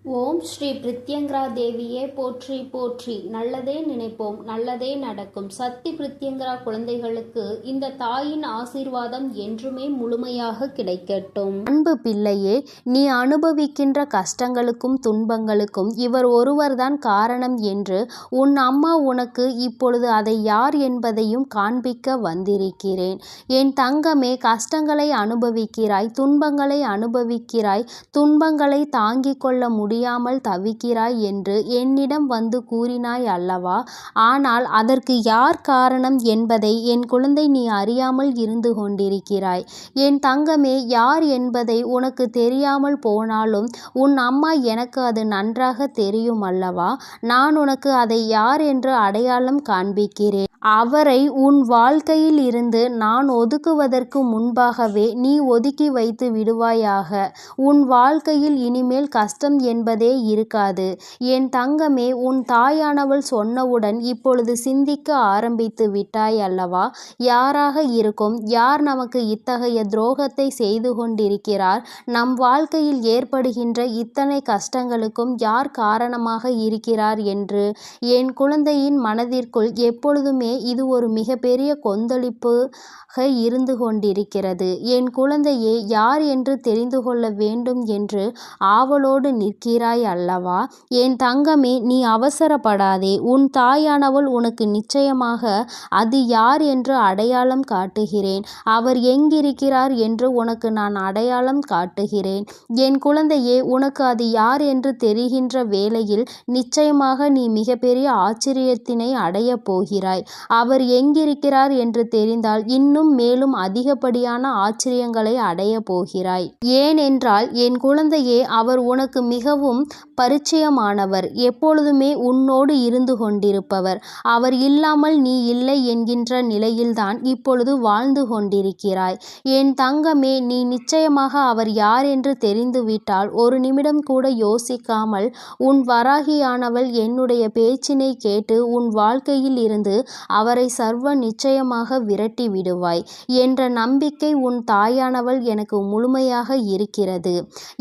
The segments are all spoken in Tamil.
ஓம் ஸ்ரீ பிரித்யங்கரா தேவியே போற்றி போற்றி. நல்லதே நினைப்போம், நல்லதே நடக்கும். சக்தி பிரித்யங்கரா குழந்தைகளுக்கு இந்த தாயின் ஆசீர்வாதம் என்றுமே முழுமையாக கிடைக்கட்டும். அன்பு பிள்ளையே, நீ அனுபவிக்கின்ற கஷ்டங்களுக்கும் துன்பங்களுக்கும் இவர் ஒருவர்தான் காரணம் என்று உன் அம்மா உனக்கு இப்பொழுது அதை யார் என்பதையும் காண்பிக்க வந்திருக்கிறேன். என் தங்கமே, கஷ்டங்களை அனுபவிக்கிறாய், துன்பங்களை அனுபவிக்கிறாய், துன்பங்களை தாங்கிக் கொள்ள முடியாமல் தவிக்கிறாய் என்று என்னிடம் வந்து கூறினாய் அல்லவா? ஆனால் அதற்கு யார் காரணம் என்பதை என் குழந்தை நீ அறியாமல் இருந்து கொண்டிருக்கிறாய். என் தங்கமே, யார் என்பதை உனக்கு தெரியாமல் போனாலும் உன் அம்மா எனக்கு அது நன்றாக தெரியும் அல்லவா? நான் உனக்கு அதை யார் என்று அடையாளம் காண்பிக்கிறேன். அவரை உன் வாழ்க்கையில் இருந்து நான் ஒதுக்குவதற்கு முன்பாகவே நீ ஒதுக்கி வைத்து விடுவாயாக. உன் வாழ்க்கையில் இனிமேல் கஷ்டம் என்பதே இருக்காது. என் தங்கமே, உன் தாயானவள் சொன்னவுடன் இப்பொழுது சிந்திக்க ஆரம்பித்து விட்டாய் அல்லவா? யாராக இருக்கும்? யார் நமக்கு இத்தகைய துரோகத்தை செய்து கொண்டிருக்கிறார்? நம் வாழ்க்கையில் ஏற்படுகின்ற இத்தனை கஷ்டங்களுக்கும் யார் காரணமாக இருக்கிறார் என்று என் குழந்தையின் மனதிற்குள் எப்பொழுதுமே இது ஒரு மிகப்பெரிய கொந்தளிப்பாக இருந்து கொண்டிருக்கிறது. என் குழந்தையே, யார் என்று தெரிந்து கொள்ள வேண்டும் என்று ஆவலோடு நிற்கிறாய் அல்லவா? என் தங்கமே, நீ அவசரப்படாதே. உன் தாயானவள் உனக்கு நிச்சயமாக அது யார் என்று அடையாளம் காட்டுகிறேன். அவர் எங்கிருக்கிறார் என்று உனக்கு நான் அடையாளம் காட்டுகிறேன். என் குழந்தையே, உனக்கு அது யார் என்று தெரிகின்ற வேளையில் நிச்சயமாக நீ மிகப்பெரிய ஆச்சரியத்தினை அடையப் போகிறாய். அவர் எங்கிருக்கிறார் என்று தெரிந்தால் இன்னும் மேலும் அதிகப்படியான ஆச்சரியங்களை அடையப் போகிறாய். ஏனென்றால் என் குழந்தையே, அவர் உனக்கு மிகவும் பரிச்சயமானவர், எப்பொழுதுமே உன்னோடு இருந்து கொண்டிருப்பவர். அவர் இல்லாமல் நீ இல்லை என்கின்ற நிலையில்தான் இப்பொழுது வாழ்ந்து கொண்டிருக்கிறாய். என் தங்கமே, நீ நிச்சயமாக அவர் யார் என்று தெரிந்துவிட்டால் ஒரு நிமிடம் கூட யோசிக்காமல் உன் வராகியானவள் என்னுடைய பேச்சினை கேட்டு உன் வாழ்க்கையில் இருந்து அவரை சர்வ நிச்சயமாக விரட்டி விடுவாய் என்ற நம்பிக்கை உன் தாயானவள் எனக்கு முழுமையாக இருக்கிறது.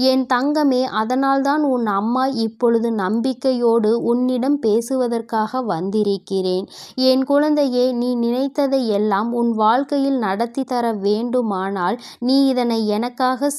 என் தங்கமே, அதனால்தான் உன் அம்மா இப்பொழுது நம்பிக்கையோடு உன்னிடம் பேசுவதற்காக வந்திருக்கிறேன். என் குழந்தையே, நீ நினைத்ததை எல்லாம் உன் வாழ்க்கையில் நடத்தி தர வேண்டுமானால் நீ இதனை எனக்காக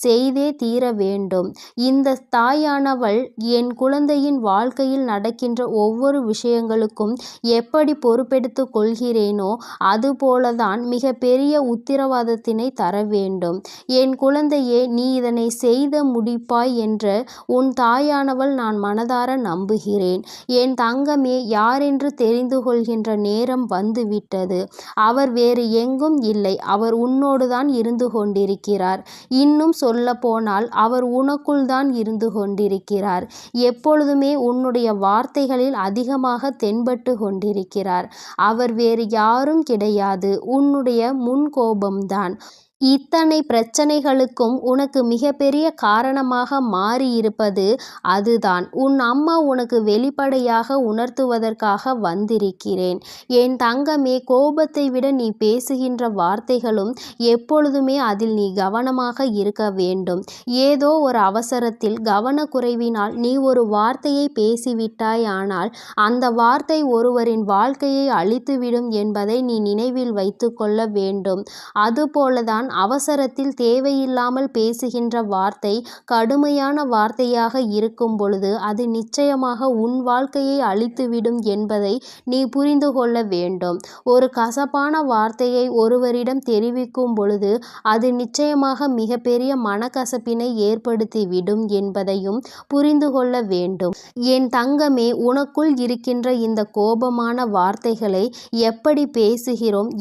செய்தே தீர வேண்டும். இந்த தாயானவள் என் குழந்தையின் வாழ்க்கையில் நடக்கின்ற ஒவ்வொரு விஷயங்களுக்கும் எப்படி பொறுப்பெடுத்து கொள்கிறேனோ அதுபோலதான் மிக பெரிய உத்திரவாதத்தினை தர வேண்டும். என் குழந்தையே, நீ இதனை செய்து முடிப்பாய் என்று உன் தாயானவள் நான் மனதார நம்புகிறேன். என் தங்கமே, யாரென்று தெரிந்து கொள்கின்ற நேரம் வந்துவிட்டது. அவர் வேறு எங்கும் இல்லை, அவர் உன்னோடுதான் இருந்து கொண்டிருக்கிறார். இன்னும் சொல்ல போனால் அவர் உனக்குள் தான் இருந்து கொண்டிருக்கிறார். எப்பொழுதுமே உன்னுடைய வார்த்தைகளில் அதிகமாக தென்பட்டு கொண்டிருக்கிறார். அவர் வேறு யாரும் கிடையாது, உன்னுடைய முன்கோபம்தான். இத்தனை பிரச்சனைகளுக்கும் உனக்கு மிகப்பெரிய காரணமாக மாறியிருப்பது அதுதான். உன் அம்மா உனக்கு வெளிப்படையாக உணர்த்துவதற்காக வந்திருக்கிறேன். என் தங்கமே, கோபத்தை விட நீ பேசுகின்ற வார்த்தைகளும் எப்பொழுதுமே அதில் நீ கவனமாக இருக்க வேண்டும். ஏதோ ஒரு அவசரத்தில் கவனக்குறைவினால் நீ ஒரு வார்த்தையை பேசிவிட்டாய், ஆனால் அந்த வார்த்தை ஒருவரின் வாழ்க்கையை அழித்துவிடும் என்பதை நீ நினைவில் வைத்து கொள்ள வேண்டும். அதுபோலதான் அவசரத்தில் தேவையில்லாமல் பேசுகின்ற வார்த்தை கடுமையான வார்த்தையாக இருக்கும் பொழுது அது நிச்சயமாக உன் வாழ்க்கையை அழித்துவிடும் என்பதை நீ புரிந்து கொள்ள வேண்டும். ஒரு கசப்பான வார்த்தையை ஒருவரிடம் தெரிவிக்கும் பொழுது அது நிச்சயமாக மிகப்பெரிய மனக்கசப்பினை ஏற்படுத்திவிடும் என்பதையும் புரிந்து கொள்ள வேண்டும். என் தங்கமே, உனக்குள் இருக்கின்ற இந்த கோபமான வார்த்தைகளை எப்படி பேசுகிறோம்,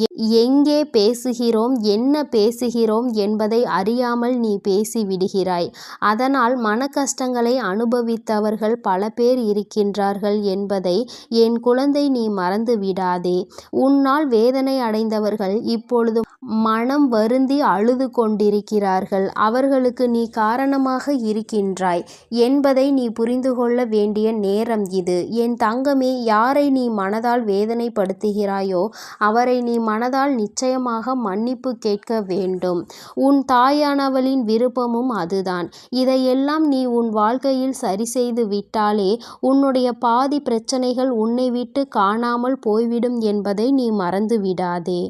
எங்கே பேசுகிறோம், என்ன பேசுகிறோம் என்பதை அறியாமல் நீ பேசிவிடுகிறாய். அதனால் மன கஷ்டங்களை அனுபவித்தவர்கள் பல பேர் இருக்கின்றார்கள் என்பதை என் குழந்தை நீ மறந்து விடாதே. உன்னால் வேதனை அடைந்தவர்கள் இப்பொழுது மனம் வருந்தி அழுது கொண்டிருக்கிறார்கள். அவர்களுக்கு நீ காரணமாக இருக்கின்றாய் என்பதை நீ புரிந்து கொள்ள வேண்டிய நேரம் இது. என் தங்கமே, யாரை நீ மனதால் வேதனைப்படுத்துகிறாயோ அவரை நீ மனதால் நிச்சயமாக மன்னிப்பு கேட்க வேண்டும். உன் தாயானவளின் விருப்பமும் அதுதான். இதையெல்லாம் நீ உன் வாழ்க்கையில் சரி செய்து விட்டாலே உன்னுடைய பாதி பிரச்சனைகள் உன்னை விட்டு காணாமல் போய்விடும் என்பதை நீ மறந்து விடாதே.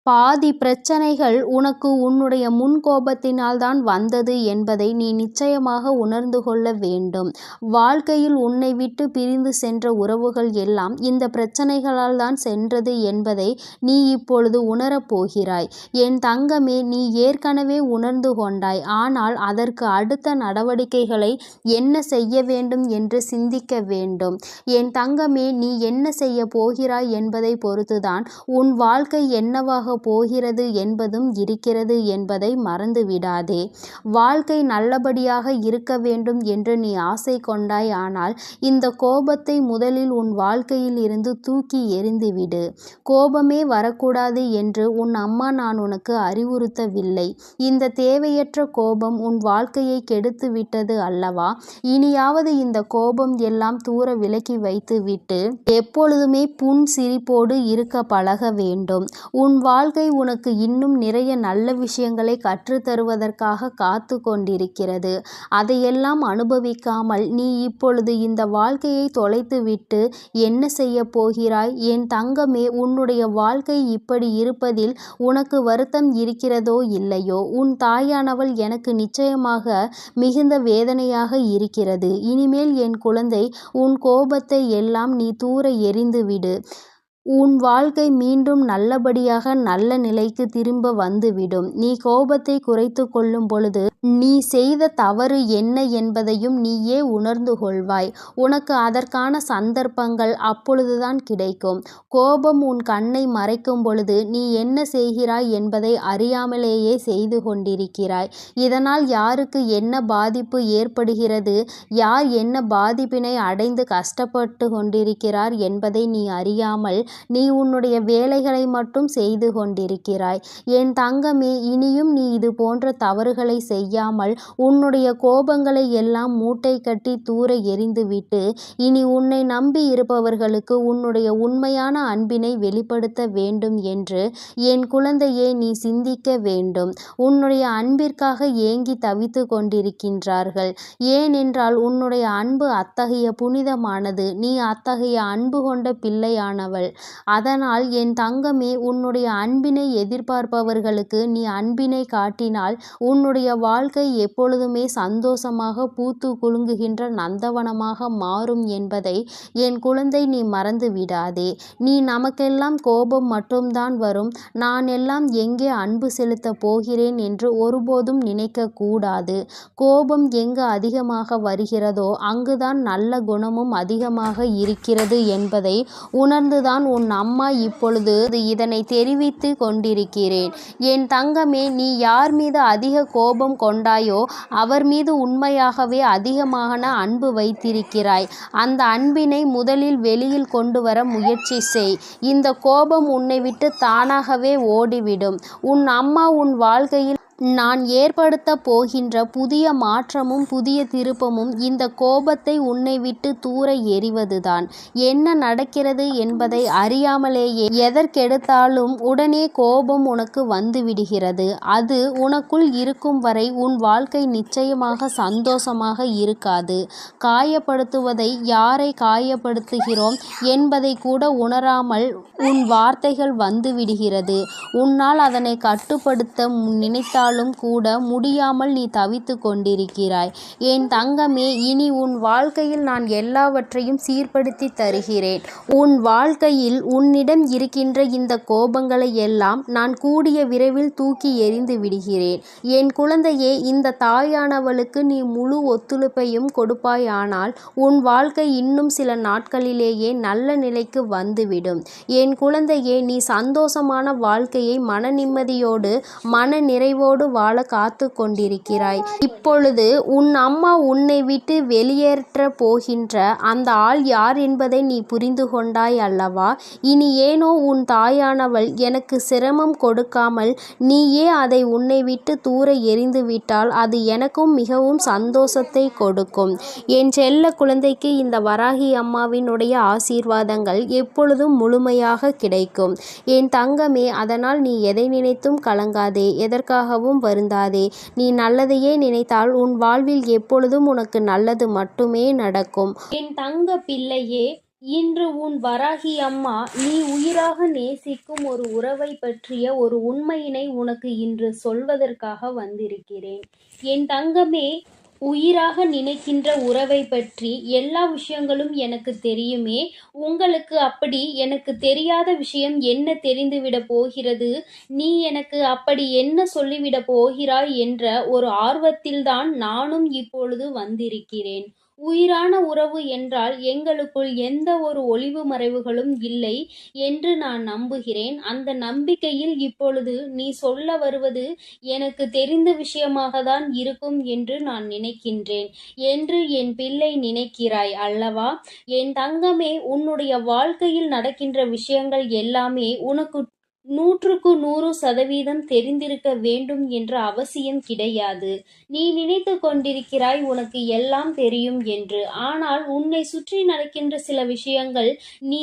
பாதி பிரச்சனைகள் உனக்கு உன்னுடைய முன்கோபத்தினால் தான் வந்தது என்பதை நீ நிச்சயமாக உணர்ந்து கொள்ள வேண்டும். வாழ்க்கையில் உன்னை விட்டு பிரிந்து சென்ற உறவுகள் எல்லாம் இந்த பிரச்சனைகளால் தான் சென்றது என்பதை நீ இப்பொழுது உணரப் போகிறாய். என் தங்கமே, நீ ஏற்கனவே உணர்ந்து கொண்டாய். ஆனால் அதற்கு அடுத்த நடவடிக்கைகளை என்ன செய்ய வேண்டும் என்று சிந்திக்க வேண்டும். என் தங்கமே, நீ என்ன செய்ய போகிறாய் என்பதை பொறுத்துதான் உன் வாழ்க்கை என்னவாக போகிறது என்பதும் இருக்கிறது என்பதை மறந்து விடாதே. வாழ்க்கை நல்லபடியாக இருக்க வேண்டும் என்று நீ ஆசை கொண்டாய். ஆனால் இந்த கோபத்தை முதலில் உன் வாழ்க்கையில் இருந்து தூக்கி எறிந்துவிடு. கோபமே வரக்கூடாது என்று உன் அம்மா நான் உனக்கு அறிவுறுத்தவில்லை. இந்த தேவையற்ற கோபம் உன் வாழ்க்கையை கெடுத்து விட்டது அல்லவா? இனியாவது இந்த கோபம் எல்லாம் தூர விலக்கி வைத்துவிட்டு எப்பொழுதுமே புன் சிரிப்போடு இருக்க பழக வேண்டும். உன் வாழ்க்கை உனக்கு இன்னும் நிறைய நல்ல விஷயங்களை கற்றுத்தருவதற்காக காத்து கொண்டிருக்கிறது. அதையெல்லாம் அனுபவிக்காமல் நீ இப்பொழுது இந்த வாழ்க்கையை தொலைத்துவிட்டு என்ன செய்ய போகிறாய்? என் தங்கமே, உன்னுடைய வாழ்க்கை இப்படி இருப்பதில் உனக்கு வருத்தம் இருக்கிறதோ இல்லையோ, உன் தாயானவள் எனக்கு நிச்சயமாக மிகுந்த வேதனையாக இருக்கிறது. இனிமேல் என் குழந்தை, உன் கோபத்தை எல்லாம் நீ தூர எறிந்துவிடு. உன் வாழ்க்கை மீண்டும் நல்லபடியாக நல்ல நிலைக்கு திரும்ப வந்துவிடும். நீ கோபத்தை குறைத்து கொள்ளும் பொழுது நீ செய்த தவறு என்ன என்பதையும் நீயே உணர்ந்து கொள்வாய். உனக்கு அதற்கான சந்தர்ப்பங்கள் அப்பொழுதுதான் கிடைக்கும். கோபம் உன் கண்ணை மறைக்கும் பொழுது நீ என்ன செய்கிறாய் என்பதை அறியாமலேயே செய்து கொண்டிருக்கிறாய். இதனால் யாருக்கு என்ன பாதிப்பு ஏற்படுகிறது, யார் என்ன பாதிப்பினை அடைந்து கஷ்டப்பட்டு கொண்டிருக்கிறார் என்பதை நீ அறியாமல் நீ உன்னுடைய வேலைகளை மட்டும் செய்து கொண்டிருக்கிறாய். என் தங்கமே, இனியும் நீ இது போன்ற தவறுகளை செய்யாமல் உன்னுடைய கோபங்களை எல்லாம் மூட்டை கட்டி தூர எறிந்துவிட்டு இனி உன்னை நம்பி இருப்பவர்களுக்கு உன்னுடைய உண்மையான அன்பினை வெளிப்படுத்த வேண்டும் என்று என் குழந்தையே நீ சிந்திக்க வேண்டும். உன்னுடைய அன்பிற்காக ஏங்கி தவித்து கொண்டிருக்கின்றார்கள். ஏனென்றால் உன்னுடைய அன்பு அத்தகைய புனிதமானது. நீ அத்தகைய அன்பு கொண்ட பிள்ளையானவள். அதனால் என் தங்கமே, உன்னுடைய அன்பினை எதிர்பார்ப்பவர்களுக்கு நீ அன்பினை காட்டினால் உன்னுடைய வாழ்க்கை எப்பொழுதுமே சந்தோஷமாக பூத்து குலுங்குகின்ற நந்தவனமாக மாறும் என்பதை என் குழந்தை நீ மறந்து விடாதே. நீ நமக்கெல்லாம் கோபம் மட்டும்தான் வரும், நான் எல்லாம் எங்கே அன்பு செலுத்த போகிறேன் என்று ஒருபோதும் நினைக்க கூடாது. கோபம் எங்கு அதிகமாக வருகிறதோ அங்குதான் நல்ல குணமும் அதிகமாக இருக்கிறது என்பதை உணர்ந்துதான் உன் அம்மா இப்பொழுது இதனை தெரிவித்து கொண்டிருக்கிறேன். என் தங்கமே, நீ யார் மீது அதிக கோபம் கொண்டாயோ அவர் மீது உண்மையாகவே அதிகமான அன்பு வைத்திருக்கிறாய். அந்த அன்பினை முதலில் வெளியில் கொண்டு வர முயற்சி செய். இந்த கோபம் உன்னை விட்டு தானாகவே ஓடிவிடும். உன் அம்மா உன் வாழ்க்கையில் நான் ஏற்படுத்த போகின்ற புதிய மாற்றமும் புதிய திருப்பமும் இந்த கோபத்தை உன்னை விட்டு தூர எறிவதுதான். என்ன நடக்கிறது என்பதை அறியாமலேயே எதற்கெடுத்தாலும் உடனே கோபம் உனக்கு வந்து விடுகிறது. அது உனக்குள் இருக்கும் வரை உன் வாழ்க்கை நிச்சயமாக சந்தோஷமாக இருக்காது. காயப்படுத்துவதை யாரை காயப்படுத்துகிறோம் என்பதை கூட உணராமல் உன் வார்த்தைகள் வந்து விடுகிறது. உன்னால் அதனை கட்டுப்படுத்த நினைத்தாலும் கூட முடியாமல் நீ தவித்து கொண்டிருக்கிறாய். என் தங்கமே, இனி உன் வாழ்க்கையில் நான் எல்லாவற்றையும் சீர்படுத்தி தருகிறேன். உன் வாழ்க்கையில் உன்னிடம் இருக்கின்ற இந்த கோபங்களை எல்லாம் நான் கூடிய விரைவில் தூக்கி எறிந்து விடுகிறேன். என் குழந்தையே, இந்த தாயானவளுக்கு நீ முழு ஒத்துழைப்பையும் கொடுப்பாயானால் உன் வாழ்க்கை இன்னும் சில நாட்களிலேயே நல்ல நிலைக்கு வந்துவிடும். என் குழந்தையே, நீ சந்தோஷமான வாழ்க்கையை மன நிம்மதியோடு மன நிறைவோடு உயிரோடு வாழ காத்து கொண்டிருக்கிறாய். இப்பொழுது உன் அம்மா உன்னை விட்டு வெளியேற்றப் போகின்ற அந்த ஆள் யார் என்பதை நீ புரிந்து கொண்டாய் அல்லவா? இனி ஏனோ உன் தாயானவள் எனக்கு சிரமம் கொடுக்காமல் நீயே அதை உன்னை விட்டு தூர எறிந்துவிட்டால் அது எனக்கும் மிகவும் சந்தோஷத்தை கொடுக்கும். என் செல்ல குழந்தைக்கு இந்த வராகி அம்மாவினுடைய ஆசீர்வாதங்கள் எப்பொழுதும் முழுமையாக கிடைக்கும். என் தங்கமே, அதனால் நீ எதை நினைத்தும் கலங்காதே, எதற்காகவும் வருந்தாதே. நீ நல்லதையே நினைத்தால் உன் வாழ்வில் எப்பொழுதும் உனக்கு நல்லது மட்டுமே நடக்கும். என் தங்க பிள்ளையே, இன்று உன் வராகி அம்மா நீ உயிராக நேசிக்கும் ஒரு உறவை பற்றிய ஒரு உண்மையினை உனக்கு இன்று சொல்வதற்காக வந்திருக்கிறேன். என் தங்கமே, உயிராக நினைக்கின்ற உறவை பற்றி எல்லா விஷயங்களும் எனக்கு தெரியுமே. உங்களுக்கு அப்படி எனக்கு தெரியாத விஷயம் என்ன தெரிந்துவிட போகிறது? நீ எனக்கு அப்படி என்ன சொல்லிவிட போகிறாய் என்ற ஒரு ஆர்வத்தில்தான் நானும் இப்பொழுது வந்திருக்கிறேன். உயிரான உறவு என்றால் எங்களுக்குள் எந்த ஒரு ஒளிவு மறைவுகளும் இல்லை என்று நான் நம்புகிறேன். அந்த நம்பிக்கையில் இப்பொழுது நீ சொல்ல வருவது எனக்கு தெரிந்த விஷயமாக தான் இருக்கும் என்று நான் நினைக்கின்றேன் என்று என் பிள்ளை நினைக்கிறாய் அல்லவா? என் தங்கமே, உன்னுடைய வாழ்க்கையில் நடக்கின்ற விஷயங்கள் எல்லாமே உனக்கு 100% தெரிந்திருக்க வேண்டும் என்ற அவசியம் கிடையாது. நீ நினைத்து கொண்டிருக்கிறாய் உனக்கு எல்லாம் தெரியும் என்று. ஆனால் உன்னை சுற்றி நடக்கின்ற சில விஷயங்கள் நீ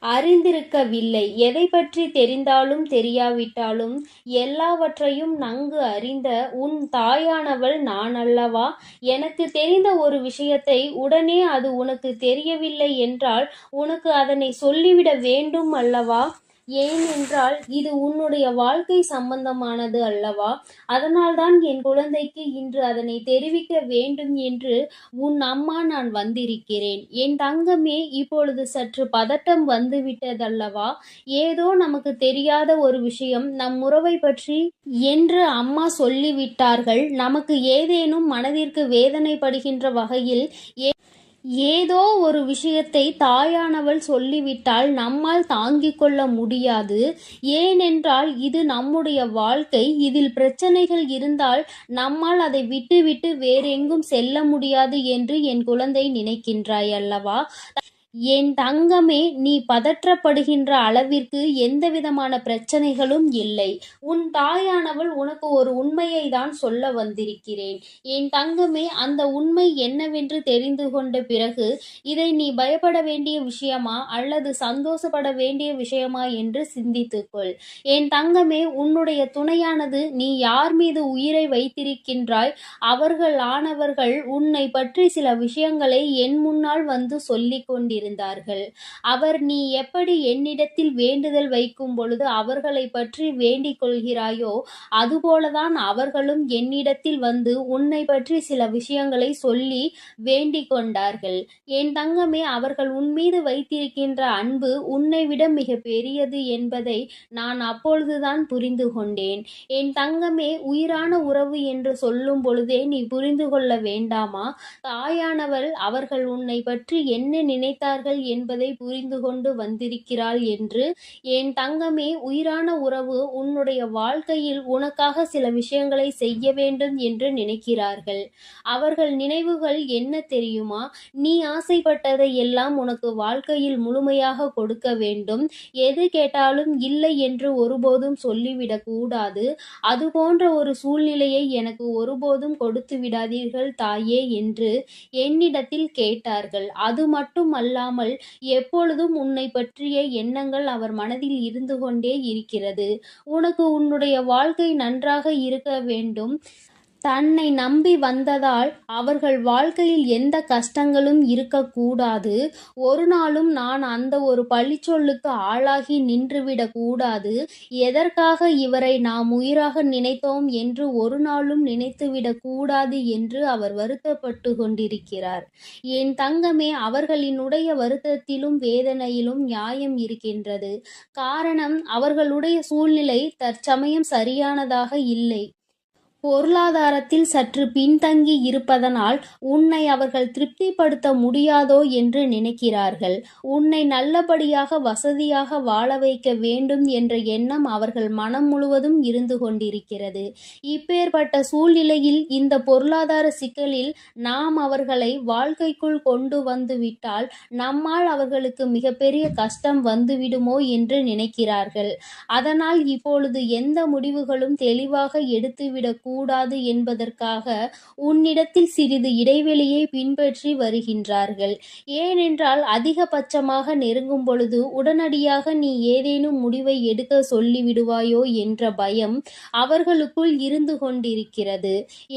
அறிந்திருக்கவில்லை. எதை பற்றி தெரிந்தாலும் தெரியாவிட்டாலும் எல்லாவற்றையும் நன்கு அறிந்த உன் தாயானவள் நான் அல்லவா? எனக்கு தெரிந்த ஒரு விஷயத்தை உடனே அது உனக்கு தெரியவில்லை என்றால் உனக்கு அதனை சொல்லிவிட வேண்டும் அல்லவா? ஏனென்றால் இது உன்னுடைய வாழ்க்கை சம்பந்தமானது அல்லவா? அதனால்தான் என் குழந்தைக்கு இன்று அதனை தெரிவிக்க வேண்டும் என்று உன் அம்மா நான் வந்திருக்கிறேன். என் தங்கமே, இப்பொழுது சற்று பதட்டம் வந்துவிட்டதல்லவா? ஏதோ நமக்கு தெரியாத ஒரு விஷயம் நம் உறவை பற்றி என்று அம்மா சொல்லிவிட்டார்கள். நமக்கு ஏதேனும் மனதிற்கு வேதனைப்படுகின்ற வகையில் ஏதோ ஒரு விஷயத்தை தாயானவள் சொல்லிவிட்டால் நம்மால் தாங்கிக் கொள்ள முடியாது. ஏனென்றால் இது நம்முடைய வாழ்க்கை. இதில் பிரச்சனைகள் இருந்தால் நம்மால் அதை விட்டுவிட்டு வேறெங்கும் செல்ல முடியாது என்று என் குழந்தை நினைக்கின்றாய் அல்லவா? என் தங்கமே, நீ பதற்றப்படுகின்ற அளவிற்கு எந்தவிதமான பிரச்சனைகளும் இல்லை. உன் தாயானவள் உனக்கு ஒரு உண்மையை தான் சொல்ல வந்திருக்கிறேன். என் தங்கமே, அந்த உண்மை என்னவென்று தெரிந்து கொண்ட பிறகு இதை நீ பயப்பட வேண்டிய விஷயமா அல்லது சந்தோஷப்பட வேண்டிய விஷயமா என்று சிந்தித்துக்கொள். என் தங்கமே, உன்னுடைய துணையானது நீ யார் மீது உயிரை வைத்திருக்கின்றாய் அவர்களானவர்கள் உன்னை பற்றி சில விஷயங்களை என் முன்னால் வந்து சொல்லிக் கொண்டிருந்தார்கள். அவர் நீ எப்படி என்னிடத்தில் வேண்டுதல் வைக்கும் பொழுது அவர்களை பற்றி வேண்டிக் கொள்கிறாயோ அதுபோலதான் அவர்களும் என்னிடத்தில் வந்து உன்னை பற்றி சில விஷயங்களை சொல்லி வேண்டிக் கொண்டார்கள். என் தங்கமே, அவர்கள் உன் மீது வைத்திருக்கின்ற அன்பு உன்னை விட மிக பெரியது என்பதை நான் அப்பொழுதுதான் புரிந்து கொண்டேன். என் தங்கமே, உயிரான உறவு என்று சொல்லும் பொழுதே நீ புரிந்து கொள்ள வேண்டாமா? தாயானவள் அவர்கள் உன்னை பற்றி என்ன நினைத்தார்கள் என்பதை புரிந்து கொண்டு வந்திருக்கிறாள் என்று. என் தங்கமே, உயிரான உறவு உன்னுடைய வாழ்க்கையில் உனக்காக சில விஷயங்களை செய்ய வேண்டும் என்று நினைக்கிறார்கள். அவர்கள் நினைவுகள் என்ன தெரியுமா? நீ ஆசைப்பட்டதை எல்லாம் உனக்கு வாழ்க்கையில் முழுமையாக கொடுக்க வேண்டும். எது கேட்டாலும் இல்லை என்று ஒருபோதும் சொல்லிவிடக் கூடாது. அது போன்ற ஒரு சூழ்நிலையை எனக்கு ஒருபோதும் கொடுத்து விடாதீர்கள் தாயே என்று என்னிடத்தில் கேட்டார்கள். அது மட்டும் அல்லாமல் எப்பொழுதும் உன்னை பற்றிய எண்ணங்கள் அவர் மனதில் இருந்து கொண்டே இருக்கிறது. உனக்கு உன்னுடைய வாழ்க்கை நன்றாக இருக்க வேண்டும். தன்னை நம்பி வந்ததால் அவர்கள் வாழ்க்கையில் எந்த கஷ்டங்களும் இருக்கக்கூடாது. ஒரு நாளும் நான் அந்த ஒரு பழிச்சொல்லுக்கு ஆளாகி நின்றுவிடக் கூடாது. எதற்காக இவரை நாம் உயிராக நினைத்தோம் என்று ஒரு நாளும் நினைத்துவிடக் கூடாது என்று அவர் வருத்தப்பட்டு கொண்டிருக்கிறார். என் தங்கமே, அவர்களினுடைய வருத்தத்திலும் வேதனையிலும் நியாயம் இருக்கின்றது. காரணம், அவர்களுடைய சூழ்நிலை தற்சமயம் சரியானதாக இல்லை. பொருளாதாரத்தில் சற்று பின்தங்கி இருப்பதனால் உன்னை அவர்கள் திருப்திப்படுத்த முடியாதோ என்று நினைக்கிறார்கள். உன்னை நல்லபடியாக வசதியாக வாழ வைக்க வேண்டும் என்ற எண்ணம் அவர்கள் மனம் முழுவதும் இருந்து கொண்டிருக்கிறது. இப்பேற்பட்ட சூழ்நிலையில் இந்த பொருளாதார சிக்கலில் நாம் அவர்களை வாழ்க்கைக்குள் கொண்டு வந்து விட்டால் நம்மால் அவர்களுக்கு மிகப்பெரிய கஷ்டம் வந்துவிடுமோ என்று நினைக்கிறார்கள். அதனால் இப்பொழுது எந்த முடிவுகளும் தெளிவாக எடுத்துவிடக் கூடாது என்பதற்காக உன்னிடத்தில் சிறிது இடைவெளியை பின்பற்றி வருகின்றார்கள். ஏனென்றால் அதிகபட்சமாக நெருங்கும் பொழுது உடனடியாக நீ ஏதேனும் முடிவை எடுக்க சொல்லிவிடுவாயோ என்ற பயம் அவர்களுக்குள் இருந்து கொண்டிருக்கிறது.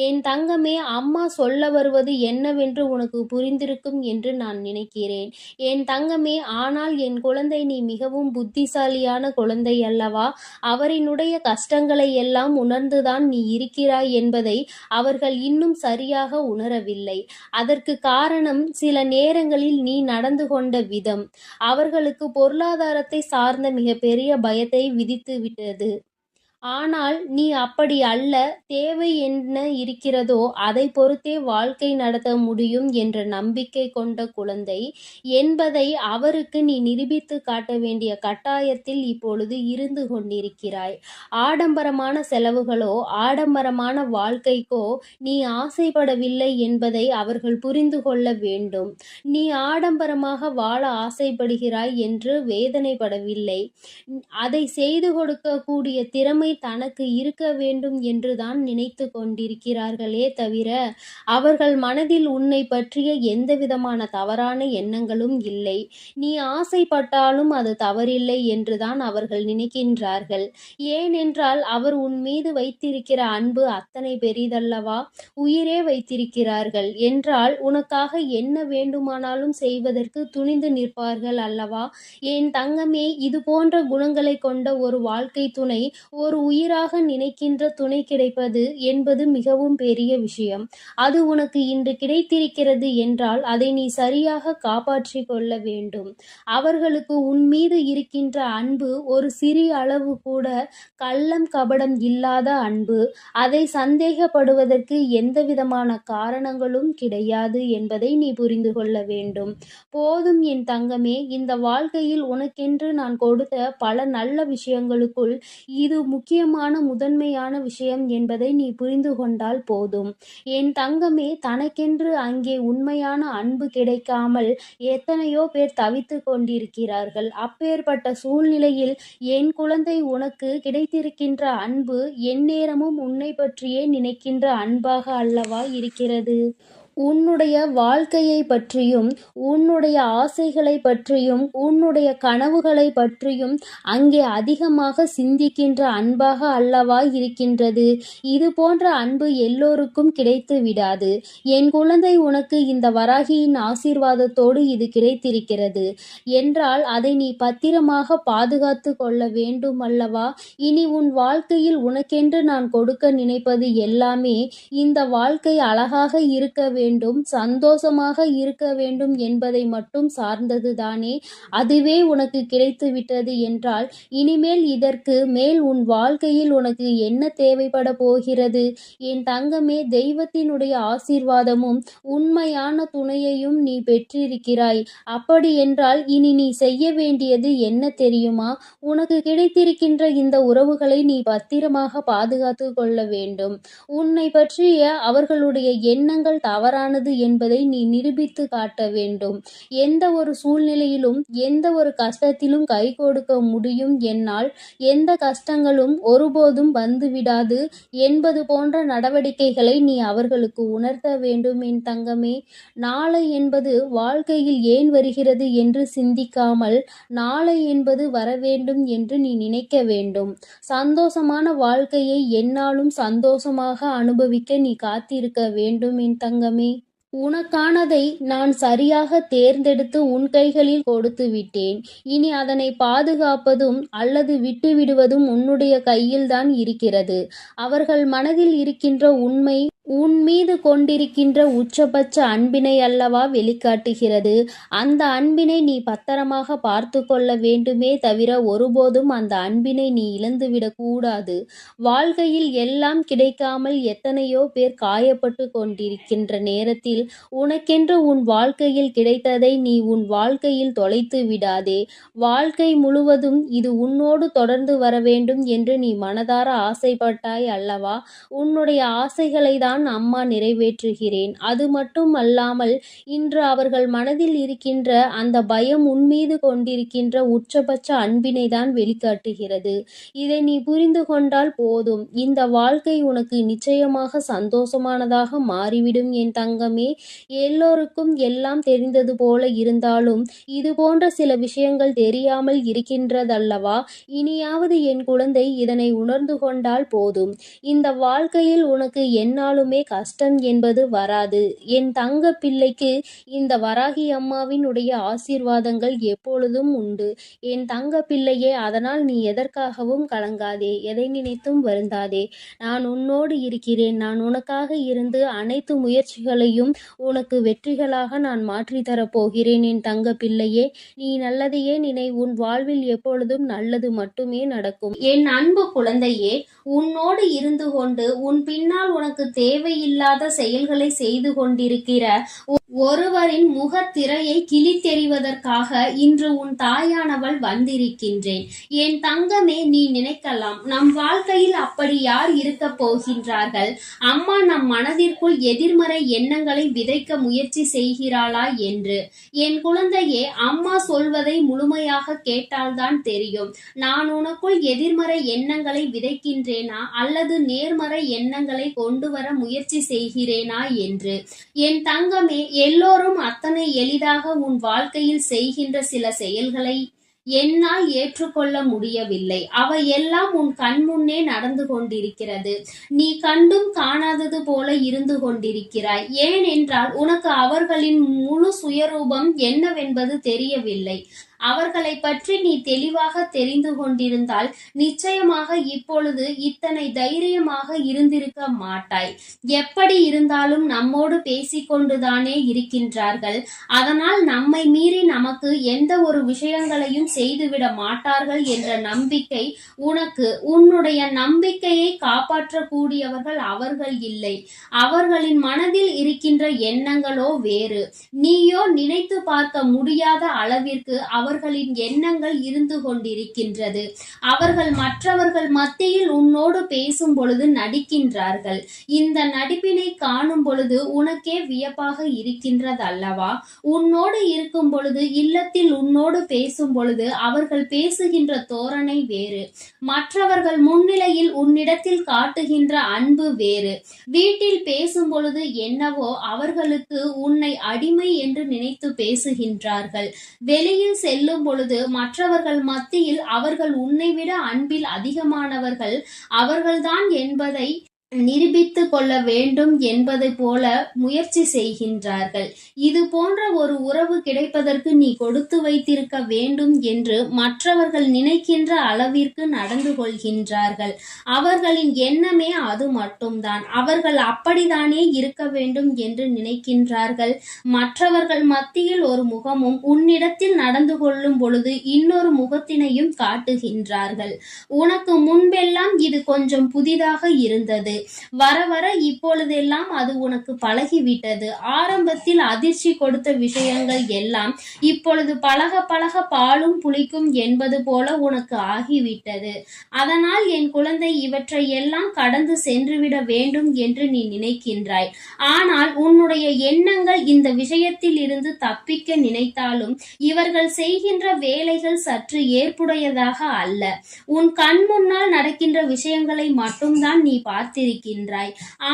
என் தங்கமே, அம்மா சொல்ல வருவது என்னவென்று உனக்கு புரிந்திருக்கும் என்று நான் நினைக்கிறேன். என் தங்கமே, ஆனால் என் குழந்தை, நீ மிகவும் புத்திசாலியான குழந்தை அல்லவா? அவரினுடைய கஷ்டங்களை எல்லாம் உணர்ந்துதான் நீ இருக்கிறாய் என்பதை அவர்கள் இன்னும் சரியாக உணரவில்லை. அதற்கு காரணம் சில நேரங்களில் நீ நடந்து கொண்ட விதம் அவர்களுக்கு பொருளாதாரத்தை சார்ந்த மிகப்பெரிய பயத்தை விதித்து விட்டது. ஆனால் நீ அப்படி அல்ல. தேவை என்ன இருக்கிறதோ அதை பொறுத்தே வாழ்க்கை நடத்த முடியும் என்ற நம்பிக்கை கொண்ட குழந்தை என்பதை அவருக்கு நீ நிரூபித்து காட்ட வேண்டிய கட்டாயத்தில் இப்பொழுது இருந்து கொண்டிருக்கிறாய். ஆடம்பரமான செலவுகளோ ஆடம்பரமான வாழ்க்கைக்கோ நீ ஆசைப்படவில்லை என்பதை அவர்கள் புரிந்து கொள்ள வேண்டும். நீ ஆடம்பரமாக வாழ ஆசைப்படுகிறாய் என்று வேதனைப்படவில்லை. அதை செய்து கொடுக்கக்கூடிய திறமை தனக்கு இருக்க வேண்டும் என்றுதான் நினைத்து கொண்டிருக்கிறார்களே தவிர அவர்கள் மனதில் உன்னை பற்றிய எந்தவிதமான தவறான எண்ணங்களும் இல்லை. நீ ஆசைப்பட்டாலும் அது தவறில்லை என்றுதான் அவர்கள் நினைக்கின்றார்கள். ஏனென்றால் அவர் உன் மீது வைத்திருக்கிற அன்பு அத்தனை பெரிதல்லவா? உயிரே வைத்திருக்கிறார்கள் என்றால் உனக்காக என்ன வேண்டுமானாலும் செய்வதற்கு துணிந்து நிற்பார்கள் அல்லவா? என் தங்கமே, இது போன்ற குணங்களை கொண்ட ஒரு வாழ்க்கை துணை, ஒரு உயிராக நினைக்கின்ற துணை கிடைப்பது என்பது மிகவும் பெரிய விஷயம். அது உனக்கு இன்று கிடைத்திருக்கிறது என்றால் அதை நீ சரியாக காப்பாற்றி கொள்ள வேண்டும். அவர்களுக்கு உன் மீது இருக்கின்ற அன்பு ஒரு சிறிய அளவு கூட கள்ளம் கபடம் இல்லாத அன்பு. அதை சந்தேகப்படுவதற்கு எந்தவிதமான காரணங்களும் கிடையாது என்பதை நீ புரிந்து கொள்ள வேண்டும். போதும் என் தங்கமே, இந்த வாழ்க்கையில் உனக்கென்று நான் கொடுத்த பல நல்ல விஷயங்களுக்குள் இது முக்கியமான முதன்மையான விஷயம் என்பதை நீ புரிந்து கொண்டால் போதும். என் தங்கமே, தனக்கென்று அங்கே உண்மையான அன்பு கிடைக்காமல் எத்தனையோ பேர் தவித்து கொண்டிருக்கிறார்கள். அப்பேற்பட்ட சூழ்நிலையில் என் குழந்தை, உனக்கு கிடைத்திருக்கின்ற அன்பு எந்நேரமும் உன்னை பற்றியே நினைக்கின்ற அன்பாக அல்லவா இருக்கிறது? உன்னுடைய வாழ்க்கையை பற்றியும் உன்னுடைய ஆசைகளை பற்றியும் உன்னுடைய கனவுகளை பற்றியும் அங்கே அதிகமாக சிந்திக்கின்ற அன்பாக அல்லவா இருக்கின்றது. இது போன்ற அன்பு எல்லோருக்கும் கிடைத்து விடாது. என் குழந்தை, உனக்கு இந்த வராகியின் ஆசீர்வாதத்தோடு இது கிடைத்திருக்கிறது என்றால் அதை நீ பத்திரமாக பாதுகாத்து கொள்ள வேண்டும் அல்லவா? இனி உன் வாழ்க்கையில் உனக்கென்று நான் கொடுக்க நினைப்பது எல்லாமே இந்த வாழ்க்கை அழகாக இருக்க வேண்டும், சந்தோஷமாக இருக்க வேண்டும் என்பதை மட்டும் சார்ந்ததுதானே? அதுவே உனக்கு கிடைத்து விட்டது என்றால் இனிமேல் இதற்கு மேல் உன் வாழ்க்கையில் உனக்கு என்ன தேவைப்பட போகிறது? என் தங்கமே, தெய்வத்தினுடைய ஆசீர்வாதமும் உண்மையான துணையையும் நீ பெற்றிருக்கிறாய். அப்படி என்றால் இனி நீ செய்ய வேண்டியது என்ன தெரியுமா? உனக்கு கிடைத்திருக்கின்ற இந்த உறவுகளை நீ பத்திரமாக பாதுகாத்து கொள்ள வேண்டும். உன்னை பற்றிய அவர்களுடைய எண்ணங்கள் தவறானது என்பதை நீ நிரூபித்து காட்ட வேண்டும். எந்த ஒரு சூழ்நிலையிலும் எந்த ஒரு கஷ்டத்திலும் கை கொடுக்க முடியும், என்னால் எந்த கஷ்டங்களும் ஒருபோதும் வந்துவிடாது என்பது போன்ற நடவடிக்கைகளை நீ அவர்களுக்கு உணர்த்த வேண்டும் என் தங்கமே. நாளை என்பது வாழ்க்கையில் ஏன் வருகிறது என்று சிந்திக்காமல் நாளை என்பது வர வேண்டும் என்று நீ நினைக்க வேண்டும். சந்தோஷமான வாழ்க்கையை எந்நாளும் சந்தோஷமாக அனுபவிக்க நீ காத்திருக்க வேண்டும் என் தங்கமே. உனக்கானதை நான் சரியாக தேர்ந்தெடுத்து உன் கைகளில் கொடுத்து விட்டேன். இனி அதனை பாதுகாப்பதும் அல்லது விட்டுவிடுவதும் உன்னுடைய கையில்தான் இருக்கிறது. அவர்கள் மனதில் இருக்கின்ற உண்மை உன் மீது கொண்டிருக்கின்ற உச்சபட்ச அன்பினை அல்லவா வெளிக்காட்டுகிறது. அந்த அன்பினை நீ பத்திரமாக பார்த்து கொள்ள வேண்டுமே தவிர ஒருபோதும் அந்த அன்பினை நீ இழந்துவிடக் கூடாது. வாழ்க்கையில் எல்லாம் கிடைக்காமல் எத்தனையோ பேர் காயப்பட்டு கொண்டிருக்கின்ற நேரத்தில் உனக்கென்று உன் வாழ்க்கையில் கிடைத்ததை நீ உன் வாழ்க்கையில் தொலைத்து விடாதே. வாழ்க்கை முழுவதும் இது உன்னோடு தொடர்ந்து வர வேண்டும் என்று நீ மனதார ஆசைப்பட்டாய் அல்லவா? உன்னுடைய ஆசைகளை தான் அம்மா நிறைவேற்றுகிறேன். அது மட்டும் அல்லாமல் இன்று அவர்கள் மனதில் இருக்கின்ற அந்த பயம் உன்மீது கொண்டிருக்கின்ற உச்சபட்ச அன்பினை தான் வெளிக்காட்டுகிறது. இதை நீ புரிந்து கொண்டால் போதும். இந்த வாழ்க்கை உனக்கு நிச்சயமாக சந்தோஷமானதாக மாறிவிடும் என் தங்கமே. எல்லோருக்கும் எல்லாம் தெரிந்தது போல இருந்தாலும் இது போன்ற சில விஷயங்கள் தெரியாமல் இருக்கின்றதல்லவா? இனியாவது என் குழந்தை இதனை உணர்ந்து கொண்டால் போதும். இந்த வாழ்க்கையில் உனக்கு என்னாலுமே கஷ்டம் என்பது வராது. என் தங்க பிள்ளைக்கு இந்த வராகி அம்மாவினுடைய ஆசீர்வாதங்கள் எப்பொழுதும் உண்டு. என் தங்க பிள்ளையே, அதனால் நீ எதற்காகவும் கலங்காதே, எதை நினைத்தும் வருந்தாதே. நான் உன்னோடு இருக்கிறேன். நான் உனக்காக இருந்து அனைத்து முயற்சிகளையும் உனக்கு வெற்றிகளாக நான் மாற்றித்தரப் போகிறேன். என் தங்க பிள்ளையே, நீ நல்லதையே நினை. உன் வாழ்வில் எப்பொழுதும் நல்லது மட்டுமே நடக்கும். என் அன்பு குழந்தையே, உன்னோடு இருந்து கொண்டு உன் பின்னால் உனக்கு தேவையில்லாத செயல்களை செய்து கொண்டிருக்கிற ஒருவரின் முகத்திரையை கிழித்தெறிவதற்காக இன்று உன் தாயானவள் வந்திருக்கின்றேன். என் தங்கமே, நீ நினைக்கலாம், நம் வாழ்க்கையில் அப்படி யார் இருக்க போகின்றார்கள்? அம்மா நம் மனதிற்குள் எதிர்மறை எண்ணங்களை விதைக்க முயற்சி செய்கிறாளா என்று. என் குழந்தையே, அம்மா சொல்வதை முழுமையாக கேட்டால்தான் தெரியும். நான் உனக்குள் எதிர்மறை எண்ணங்களை விதைக்கின்றேனா அல்லது நேர்மறை எண்ணங்களை கொண்டு வர முயற்சி செய்கிறேனா என்று. என் தங்கமே, எல்லோரும் அத்தனை எளிதாக உன் வாழ்க்கையில் செய்கின்ற சில செயல்களை என்னால் ஏற்றுக்கொள்ள முடியவில்லை. அவை எல்லாம் உன் கண்முன்னே நடந்து கொண்டிருக்கிறது. நீ கண்டும் காணாதது போல இருந்து கொண்டிருக்கிறாய். ஏனென்றால் உனக்கு அவர்களின் முழு சுயரூபம் என்னவென்பது தெரியவில்லை. அவர்களை பற்றி நீ தெளிவாக தெரிந்து கொண்டிருந்தால் நிச்சயமாக இப்பொழுது இத்தனை தைரியமாக இருந்திருக்க மாட்டாய். எப்படி இருந்தாலும் நம்மோடு பேசிக்கொண்டுதானே இருக்கின்றார்கள். அதனால் நம்மை மீறி நமக்கு எந்த ஒரு விஷயங்களையும் செய்துவிட மாட்டார்கள் என்ற நம்பிக்கை உனக்கு. உன்னுடைய நம்பிக்கையை காப்பாற்றக்கூடியவர்கள் அவர்கள் இல்லை. அவர்களின் மனதில் இருக்கின்ற எண்ணங்களோ வேறு. நீயோ நினைத்து பார்க்க முடியாத அளவிற்கு அவர்களின் எண்ணங்கள் இருந்து கொண்டிருக்கின்றது. அவர்கள் மற்றவர்கள் மத்தியில் உன்னோடு பேசும் பொழுது நடிக்கின்றார்கள். இந்த நடிப்பினை காணும் பொழுது உனக்கே வியப்பாக இருக்கின்றது அல்லவா? உன்னோடு இருக்கும் பொழுது, இல்லத்தில் உன்னோடு பேசும் பொழுது அவர்கள் பேசுகின்ற தோரணை வேறு. மற்றவர்கள் முன்னிலையில் உன்னிடத்தில் காட்டுகின்ற அன்பு வேறு. வீட்டில் பேசும் பொழுது என்னவோ அவர்களுக்கு உன்னை அடிமை என்று நினைத்து பேசுகின்றார்கள். வெளியில் செல்லும் பொழுது மற்றவர்கள் மத்தியில் அவர்கள் உன்னை விட அன்பில் அதிகமானவர்கள் அவர்கள்தான் என்பதை நிரூபித்து கொள்ள வேண்டும் என்பதை போல முயற்சி செய்கின்றார்கள். இது போன்ற ஒரு உறவு கிடைப்பதற்கு நீ கொடுத்து வைத்திருக்க வேண்டும் என்று மற்றவர்கள் நினைக்கின்ற அளவிற்கு நடந்து கொள்கின்றார்கள். அவர்களின் எண்ணமே அது மட்டும்தான். அவர்கள் அப்படித்தானே இருக்க வேண்டும் என்று நினைக்கின்றார்கள். மற்றவர்கள் மத்தியில் ஒரு முகமும் உன்னிடத்தில் நடந்து கொள்ளும் பொழுது இன்னொரு முகத்தினையும் காட்டுகின்றார்கள். உனக்கு முன்பெல்லாம் இது கொஞ்சம் புதிதாக இருந்தது. வர வர இப்பொழுதெல்லாம் அது உனக்கு பழகிவிட்டது. ஆரம்பத்தில் அதிர்ச்சி கொடுத்த விஷயங்கள் எல்லாம் இப்பொழுது பழக பழக பாலும் புளிக்கும் என்பது போல உனக்கு ஆகிவிட்டது. அதனால் என் குழந்தை, இவற்றை எல்லாம் கடந்து சென்றுவிட வேண்டும் என்று நீ நினைக்கின்றாய். ஆனால் உன்னுடைய எண்ணங்கள் இந்த விஷயத்தில் இருந்து தப்பிக்க நினைத்தாலும் இவர்கள் செய்கின்ற வேலைகள் சற்று ஏற்புடையதாக அல்ல. உன் கண் முன்னால் நடக்கின்ற விஷயங்களை மட்டும்தான் நீ பார்த்திருக்கின்றாய்.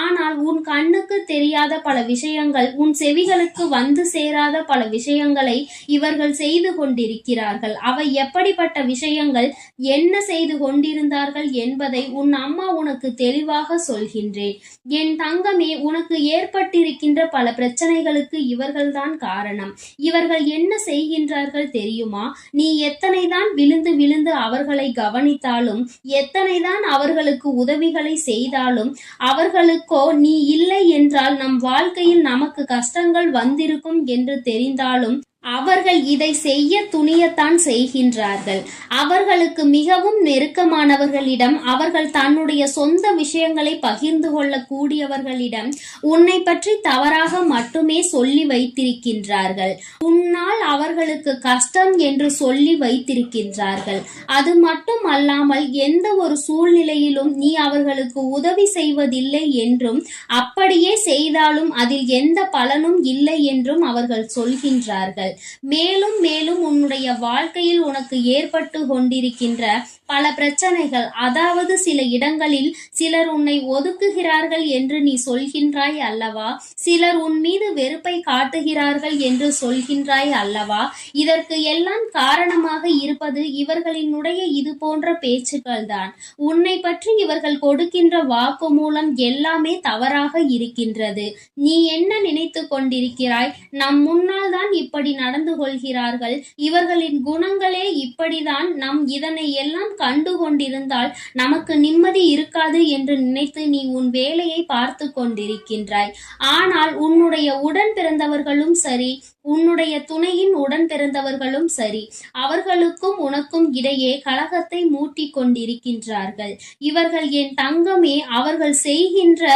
ஆனால் உன் கண்ணுக்கு தெரியாத பல விஷயங்கள், உன் செவிகளுக்கு வந்து சேராத பல விஷயங்களை இவர்கள் செய்து கொண்டிருக்கிறார்கள். அவை எப்படிப்பட்ட விஷயங்கள், என்ன செய்து கொண்டிருந்தார்கள் என்பதை உன் அம்மா உனக்கு தெளிவாக சொல்கின்றேன். என் தங்கமே, உனக்கு ஏற்பட்டிருக்கின்ற பல பிரச்சனைகளுக்கு இவர்கள்தான் காரணம். இவர்கள் என்ன செய்கின்றார்கள் தெரியுமா? நீ எத்தனைதான் விழுந்து விழுந்து அவர்களை கவனித்தாலும், எத்தனைதான் அவர்களுக்கு உதவிகளை செய்தாலும் இருந்தாலும் அவர்களுக்கோ நீ இல்லை என்றால் நம் வாழ்க்கையில் நமக்கு கஷ்டங்கள் வந்திருக்கும் என்று தெரிந்தாலும் அவர்கள் இதை செய்ய துணியத்தான் செய்கின்றார்கள். அவர்களுக்கு மிகவும் நெருக்கமானவர்களிடம், அவர்கள் தன்னுடைய சொந்த விஷயங்களை பகிர்ந்து கொள்ள கூடியவர்களிடம் உன்னை பற்றி தவறாக மட்டுமே சொல்லி வைத்திருக்கின்றார்கள். உன்னால் அவர்களுக்கு கஷ்டம் என்று சொல்லி வைத்திருக்கின்றார்கள். அது மட்டும் அல்லாமல் எந்த ஒரு சூழ்நிலையிலும் நீ அவர்களுக்கு உதவி செய்வதில்லை என்றும், அப்படியே செய்தாலும் அதில் எந்த பலனும் இல்லை என்றும் அவர்கள் சொல்கின்றார்கள். மேலும் மேலும் உன்னுடைய வாழ்க்கையில் உனக்கு ஏற்பட்டு கொண்டிருக்கின்ற பல பிரச்சனைகள், அதாவது சில இடங்களில் சிலர் உன்னை ஒதுக்குகிறார்கள் என்று நீ சொல்கின்றாய் அல்லவா, சிலர் உன் மீது வெறுப்பை காட்டுகிறார்கள் என்று சொல்கின்றாய் அல்லவா, இதற்கு எல்லாம் காரணமாக இருப்பது இவர்களினுடைய இது போன்ற பேச்சுக்கள் தான். உன்னை பற்றி இவர்கள் கொடுக்கின்ற வாக்கு மூலம் எல்லாமே தவறாக இருக்கின்றது. நீ என்ன நினைத்து கொண்டிருக்கிறாய்? நம் முன்னால் தான் இப்படி நடந்து கொள்கிறார்கள், இவர்களின் குணங்களே இப்படிதான், நம் இதனை எல்லாம் கண்டு கொண்டிருந்தால் நமக்கு நிம்மதி இருக்காது என்று நினைத்து நீ உன் வேலையை பார்த்து கொண்டிருக்கின்றாய். ஆனால் உன்னுடைய உடன் பிறந்தவர்களும் சரி, உன்னுடைய துணையின் உடன் பிறந்தவர்களும் சரி, அவர்களுக்கும் உனக்கும் இடையே கலகத்தை மூட்டி கொண்டிருக்கின்றார்கள். இவர்கள் என் தங்கமே, அவர்கள் செய்கின்ற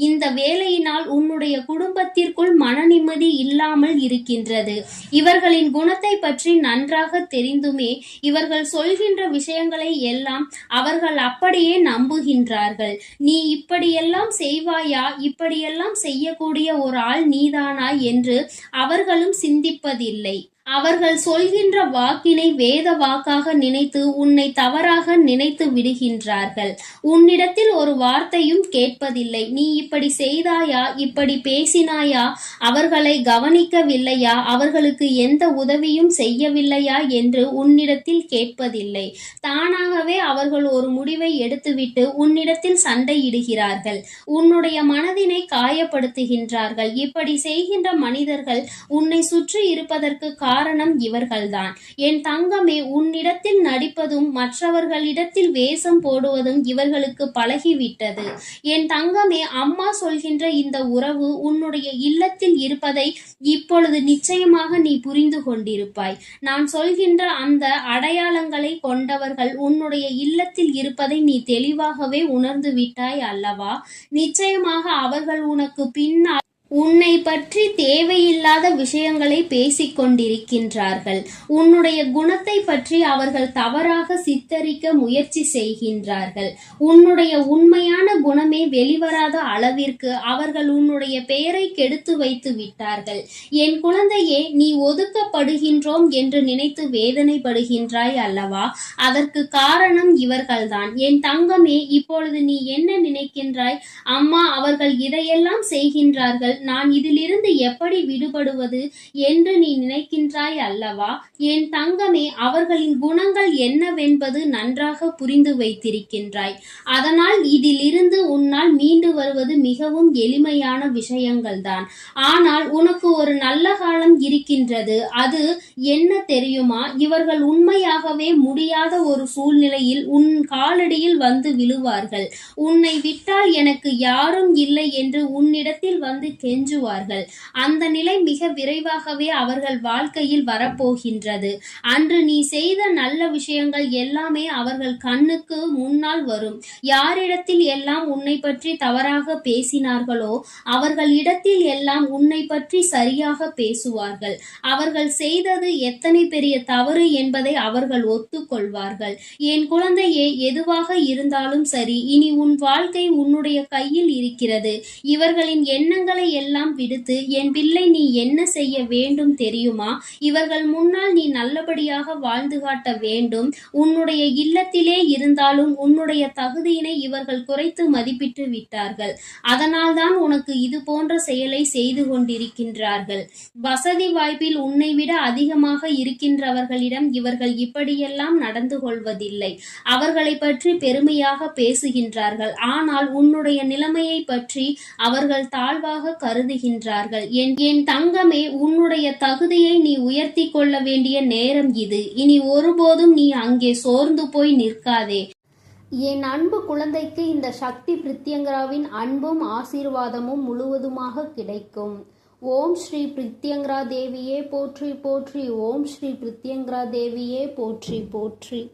இந்த வேலையினால் உன்னுடைய குடும்பத்திற்குள் மன நிம்மதி இல்லாமல் இருக்கின்றது. இவர்களின் குணத்தை பற்றி நன்றாக தெரிந்துமே இவர்கள் சொல்கின்ற விஷயங்களை எல்லாம் அவர்கள் அப்படியே நம்புகின்றார்கள். நீ இப்படியெல்லாம் செய்வாயா, இப்படியெல்லாம் செய்யக்கூடிய ஒரு ஆள் நீதானா என்று அவர்களும் சிந்திப்பதில்லை. அவர்கள் சொல்கின்ற வாக்கினை வேத வாக்காக நினைத்து உன்னை தவறாக நினைத்து விடுகின்றார்கள். உன்னிடத்தில் ஒரு வார்த்தையும் கேட்பதில்லை. நீ இப்படி செய்தாயா, இப்படி பேசினாயா, அவர்களை கவனிக்கவில்லையா, அவர்களுக்கு எந்த உதவியும் செய்யவில்லையா என்று உன்னிடத்தில் கேட்பதில்லை. தானாகவே அவர்கள் ஒரு முடிவை எடுத்துவிட்டு உன்னிடத்தில் சண்டையிடுகிறார்கள். உன்னுடைய மனதினை காயப்படுத்துகின்றார்கள். இப்படி செய்கின்ற மனிதர்கள் உன்னை சுற்றி இருப்பதற்கு காரணம் இவர்கள்தான். என் தங்கமே, உன்னிடத்தில் நடிப்பதும் மற்றவர்களிடத்தில் வேஷம் போடுவதும் இவர்களுக்கு பழகிவிட்டது. என் தங்கமே, அம்மா சொல்கின்ற இந்த உறவு உன்னுடைய இல்லத்தில் இருப்பதை இப்பொழுது நிச்சயமாக நீ புரிந்து கொண்டிருப்பாய். நான் சொல்கின்ற அந்த அடையாளங்களை கொண்டவர்கள் உன்னுடைய இல்லத்தில் இருப்பதை நீ தெளிவாகவே உணர்ந்து விட்டாய் அல்லவா? நிச்சயமாக அவர்கள் உனக்கு பின்னால் உன்னை பற்றி தேவையில்லாத விஷயங்களை பேசிக் கொண்டிருக்கின்றார்கள். உன்னுடைய குணத்தை பற்றி அவர்கள் தவறாக சித்தரிக்க முயற்சி செய்கின்றார்கள். உன்னுடைய உண்மையான குணமே வெளிவராத அளவிற்கு அவர்கள் உன்னுடைய பெயரை கெடுத்து வைத்து விட்டார்கள். என் குழந்தையே, நீ ஒதுக்கப்படுகின்றோம் என்று நினைத்து வேதனைப்படுகின்றாய் அல்லவா? அதற்கு காரணம் இவர்கள்தான். என் தங்கமே, இப்பொழுது நீ என்ன நினைக்கின்றாய்? அம்மா, அவர்கள் இதையெல்லாம் செய்கின்றார்கள், நான் இதிலிருந்து எப்படி விடுபடுவது என்று நீ நினைக்கின்றாய் அல்லவா? என் தங்கமே, அவர்களின் குணங்கள் என்னவென்பது நன்றாக புரிந்து வைத்திருக்கின்றாய். அதனால் இதிலிருந்து உன்னால் மீண்டு வருவது மிகவும் எளிமையான விஷயங்கள் தான். ஆனால் உனக்கு ஒரு நல்ல காலம் இருக்கின்றது. அது என்ன தெரியுமா? இவர்கள் உண்மையாகவே முடியாத ஒரு சூழ்நிலையில் உன் காலடியில் வந்து விழுவார்கள். உன்னை விட்டால் எனக்கு யாரும் இல்லை என்று உன்னிடத்தில் வந்து கெஞ்சுவார்கள். அந்த நிலை மிக விரைவாகவே அவர்கள் வாழ்க்கையில் வரப்போகின்றது. அன்று நீ செய்த நல்ல விஷயங்கள் எல்லாமே அவர்கள் கண்ணுக்கு முன்னால் வரும். யாரிடத்தில் எல்லாம் உன்னை பற்றி தவறாக பேசினார்களோ அவர்கள் இடத்தில் எல்லாம் உன்னை பற்றி சரியாக பேசுவார்கள். அவர்கள் செய்தது எத்தனை பெரிய தவறு என்பதை அவர்கள் ஒத்துக்கொள்வார்கள். என் குழந்தையே, எதுவாக இருந்தாலும் சரி, இனி உன் வாழ்க்கை உன்னுடைய கையில் இருக்கிறது. இவர்களின் எண்ணங்களை எல்லாம் விடுத்து, என் பிள்ளை, நீ என்ன செய்ய வேண்டும் தெரியுமா? இவர்கள் முன்னால் நீ நல்லபடியாக வாழ்ந்து காட்ட வேண்டும். உன்னுடைய இல்லத்திலே இருந்தாலும் உன்னுடைய தகுதியினை இவர்கள் குறைத்து மதிப்பிட்டு விட்டார்கள். அதனால் தான் உனக்கு இது போன்ற செயலை செய்து கொண்டிருக்கின்றார்கள். வசதி வாய்ப்பில் உன்னை விட அதிகமாக இருக்கின்றவர்களிடம் இவர்கள் இப்படியெல்லாம் நடந்து கொள்வதில்லை. அவர்களை பற்றி பெருமையாக பேசுகின்றார்கள். ஆனால் உன்னுடைய நிலைமையை பற்றி அவர்கள் தாழ்வாக கருதுகின்றார்கள். என் தங்கமே, உன்னுடைய தகுதியை நீ உயர்த்தி கொள்ள வேண்டிய நேரம் இது. இனி ஒருபோதும் நீ அங்கே சோர்ந்து போய் நிற்காதே. என் அன்பு குழந்தைக்கு இந்த சக்தி பிரித்யங்கராவின் அன்பும் ஆசீர்வாதமும் முழுவதுமாக கிடைக்கும். ஓம் ஸ்ரீ பிரித்யங்கரா தேவியே போற்றி போற்றி. ஓம் ஸ்ரீ பிரித்யங்கரா தேவியே போற்றி போற்றி.